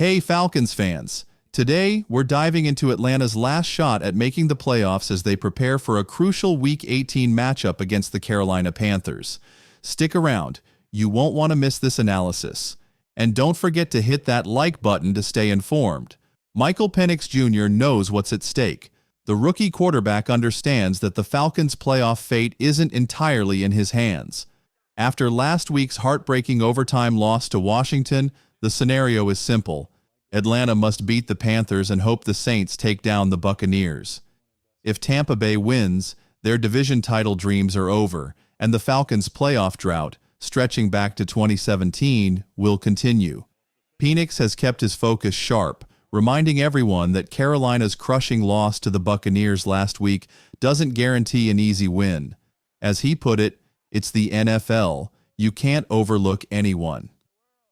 Hey Falcons fans! Today, we're diving into Atlanta's last shot at making the playoffs as they prepare for a crucial Week 18 matchup against the Carolina Panthers. Stick around, you won't want to miss this analysis. And don't forget to hit that like button to stay informed. Michael Penix Jr. knows what's at stake. The rookie quarterback understands that the Falcons' playoff fate isn't entirely in his hands. After last week's heartbreaking overtime loss to Washington, the scenario is simple. Atlanta must beat the Panthers and hope the Saints take down the Buccaneers. If Tampa Bay wins, their division title dreams are over, and the Falcons' playoff drought, stretching back to 2017, will continue. Penix has kept his focus sharp, reminding everyone that Carolina's crushing loss to the Buccaneers last week doesn't guarantee an easy win. As he put it, it's the NFL. You can't overlook anyone.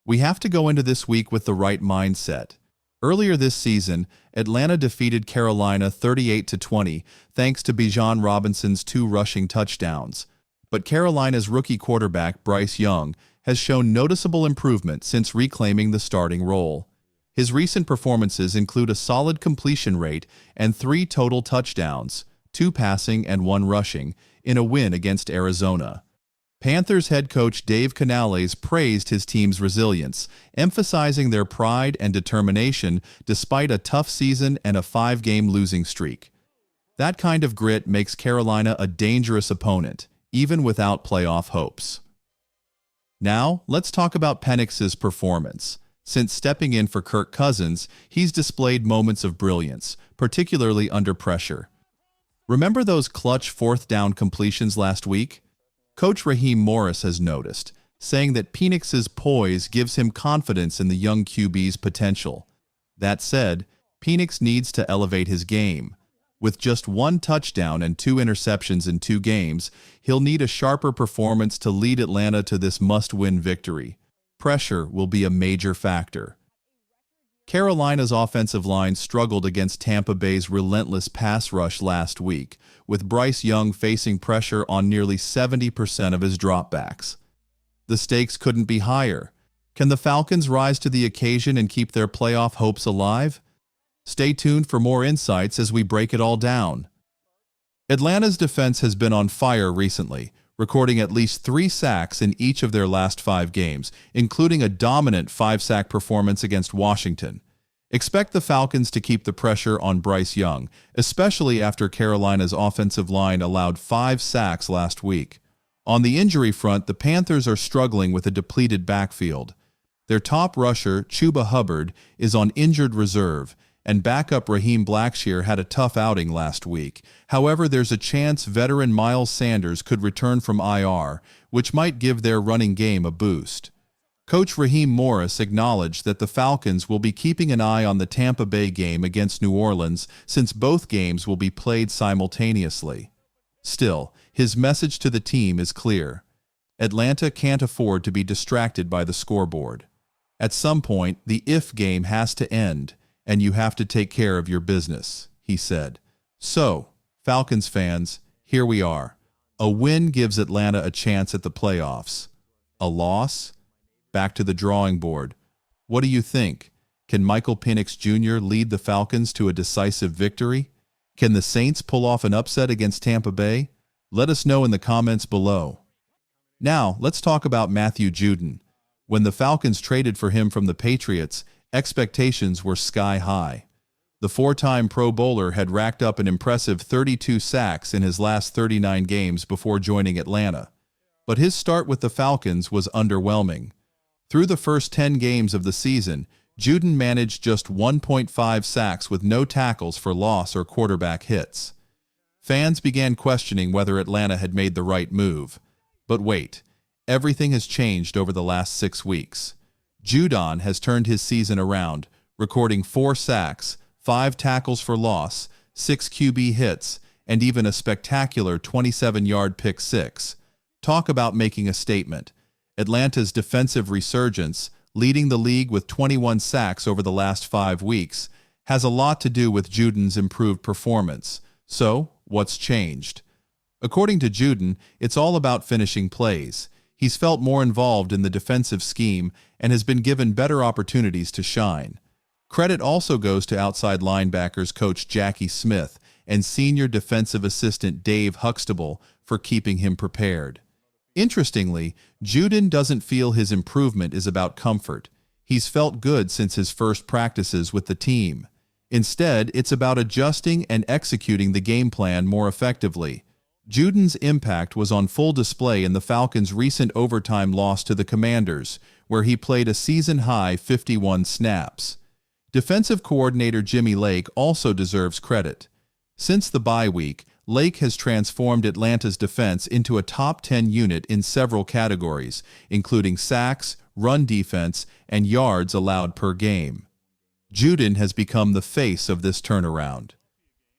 We have to go into this week with the right mindset. Earlier this season, Atlanta defeated Carolina 38-20 thanks to Bijan Robinson's 2 rushing touchdowns. But Carolina's rookie quarterback Bryce Young has shown noticeable improvement since reclaiming the starting role. His recent performances include a solid completion rate and 3 total touchdowns, 2 passing and 1 rushing, in a win against Arizona. Panthers head coach Dave Canales praised his team's resilience, emphasizing their pride and determination despite a tough season and a 5-game losing streak. That kind of grit makes Carolina a dangerous opponent, even without playoff hopes. Now, let's talk about Penix's performance. Since stepping in for Kirk Cousins, he's displayed moments of brilliance, particularly under pressure. Remember those clutch 4th-down completions last week? Coach Raheem Morris has noticed, saying that Penix's poise gives him confidence in the young QB's potential. That said, Penix needs to elevate his game. With just 1 touchdown and 2 interceptions in 2 games, he'll need a sharper performance to lead Atlanta to this must-win victory. Pressure will be a major factor. Carolina's offensive line struggled against Tampa Bay's relentless pass rush last week, with Bryce Young facing pressure on nearly 70% of his dropbacks. The stakes couldn't be higher. Can the Falcons rise to the occasion and keep their playoff hopes alive? Stay tuned for more insights as we break it all down. Atlanta's defense has been on fire recently, recording at least 3 sacks in each of their last 5 games, including a dominant 5-sack performance against Washington. Expect the Falcons to keep the pressure on Bryce Young, especially after Carolina's offensive line allowed 5 sacks last week. On the injury front, the Panthers are struggling with a depleted backfield. Their top rusher, Chuba Hubbard, is on injured reserve, and backup Raheem Blackshear had a tough outing last week. However, there's a chance veteran Miles Sanders could return from IR, which might give their running game a boost. Coach Raheem Morris acknowledged that the Falcons will be keeping an eye on the Tampa Bay game against New Orleans since both games will be played simultaneously. Still, his message to the team is clear. Atlanta can't afford to be distracted by the scoreboard. At some point, the if game has to end, and you have to take care of your business, he said. So, Falcons fans, here we are. A win gives Atlanta a chance at the playoffs. A loss? Back to the drawing board. What do you think? Can Michael Penix Jr. lead the Falcons to a decisive victory? Can the Saints pull off an upset against Tampa Bay? Let us know in the comments below. Now, let's talk about Matthew Judon. When the Falcons traded for him from the Patriots, expectations were sky high. The 4-time Pro Bowler had racked up an impressive 32 sacks in his last 39 games before joining Atlanta. But his start with the Falcons was underwhelming. Through the first 10 games of the season, Judon managed just 1.5 sacks with no tackles for loss or quarterback hits. Fans began questioning whether Atlanta had made the right move. But wait, everything has changed over the last 6 weeks. Judon has turned his season around, recording 4 sacks, 5 tackles for loss, 6 QB hits, and even a spectacular 27-yard pick 6. Talk about making a statement. Atlanta's defensive resurgence, leading the league with 21 sacks over the last 5 weeks, has a lot to do with Judon's improved performance. So, what's changed? According to Judon, it's all about finishing plays. He's felt more involved in the defensive scheme and has been given better opportunities to shine. Credit also goes to outside linebackers coach Jackie Smith and senior defensive assistant Dave Huxtable for keeping him prepared. Interestingly, Judon doesn't feel his improvement is about comfort. He's felt good since his first practices with the team. Instead, it's about adjusting and executing the game plan more effectively. Judon's impact was on full display in the Falcons' recent overtime loss to the Commanders, where he played a season-high 51 snaps. Defensive coordinator Jimmy Lake also deserves credit. Since the bye week, Lake has transformed Atlanta's defense into a top 10 unit in several categories, including sacks, run defense, and yards allowed per game. Judon has become the face of this turnaround.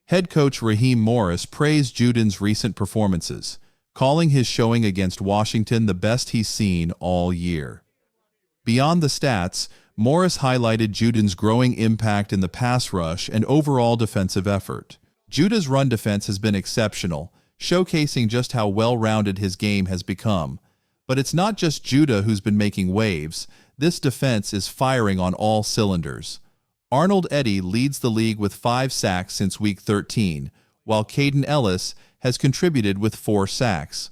Head coach Raheem Morris praised Judon's recent performances, calling his showing against Washington the best he's seen all year. Beyond the stats, Morris highlighted Judon's growing impact in the pass rush and overall defensive effort. Judon's run defense has been exceptional, showcasing just how well-rounded his game has become. But it's not just Judon who's been making waves. This defense is firing on all cylinders. Arnold Eddy leads the league with 5 sacks since Week 13, while Caden Ellis has contributed with 4 sacks.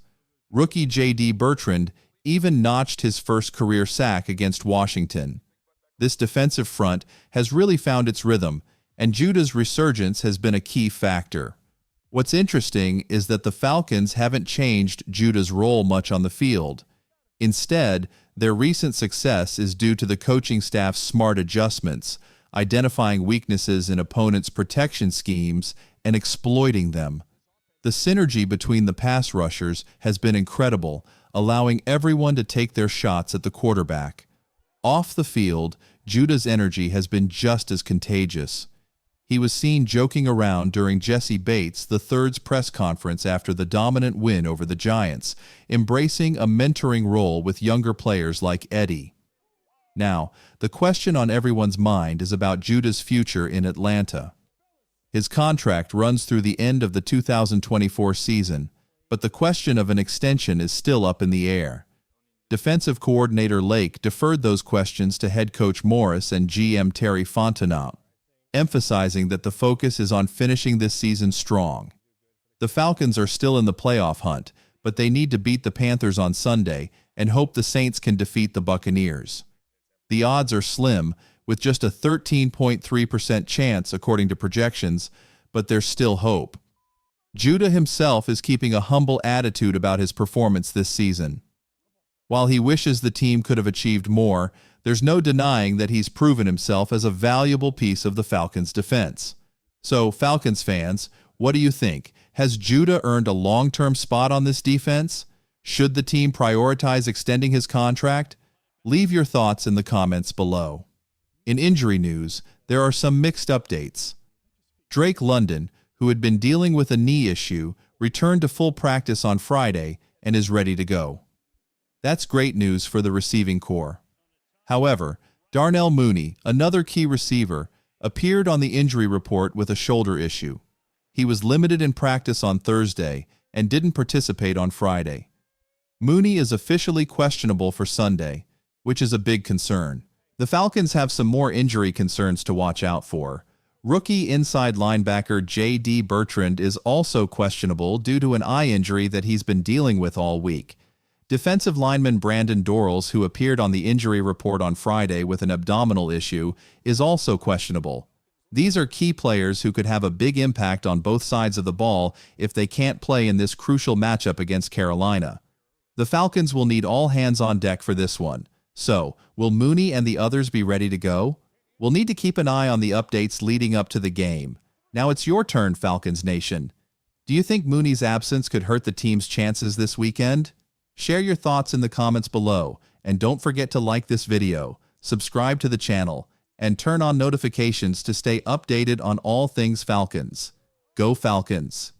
Rookie J.D. Bertrand even notched his first career sack against Washington. This defensive front has really found its rhythm, and Judon's resurgence has been a key factor. What's interesting is that the Falcons haven't changed Judon's role much on the field. Instead, their recent success is due to the coaching staff's smart adjustments, identifying weaknesses in opponents' protection schemes and exploiting them. The synergy between the pass rushers has been incredible, allowing everyone to take their shots at the quarterback. Off the field, Judon's energy has been just as contagious. He was seen joking around during Jesse Bates III's press conference after the dominant win over the Giants, embracing a mentoring role with younger players like Eddy. Now, the question on everyone's mind is about Judon's future in Atlanta. His contract runs through the end of the 2024 season, but the question of an extension is still up in the air. Defensive coordinator Lake deferred those questions to head coach Morris and GM Terry Fontenot, emphasizing that the focus is on finishing this season strong. The Falcons are still in the playoff hunt, but they need to beat the Panthers on Sunday and hope the Saints can defeat the Buccaneers. The odds are slim, with just a 13.3% chance according to projections, but there's still hope. Judon himself is keeping a humble attitude about his performance this season. While he wishes the team could have achieved more, there's no denying that he's proven himself as a valuable piece of the Falcons' defense. So, Falcons fans, what do you think? Has Judon earned a long-term spot on this defense? Should the team prioritize extending his contract? Leave your thoughts in the comments below. In injury news, there are some mixed updates. Drake London, who had been dealing with a knee issue, returned to full practice on Friday and is ready to go. That's great news for the receiving corps. However, Darnell Mooney, another key receiver, appeared on the injury report with a shoulder issue. He was limited in practice on Thursday and didn't participate on Friday. Mooney is officially questionable for Sunday, which is a big concern. The Falcons have some more injury concerns to watch out for. Rookie inside linebacker J.D. Bertrand is also questionable due to an eye injury that he's been dealing with all week. Defensive lineman Brandon Dorrells, who appeared on the injury report on Friday with an abdominal issue, is also questionable. These are key players who could have a big impact on both sides of the ball if they can't play in this crucial matchup against Carolina. The Falcons will need all hands on deck for this one. So, will Mooney and the others be ready to go? We'll need to keep an eye on the updates leading up to the game. Now it's your turn, Falcons Nation. Do you think Mooney's absence could hurt the team's chances this weekend? Share your thoughts in the comments below, and don't forget to like this video, subscribe to the channel, and turn on notifications to stay updated on all things Falcons. Go Falcons!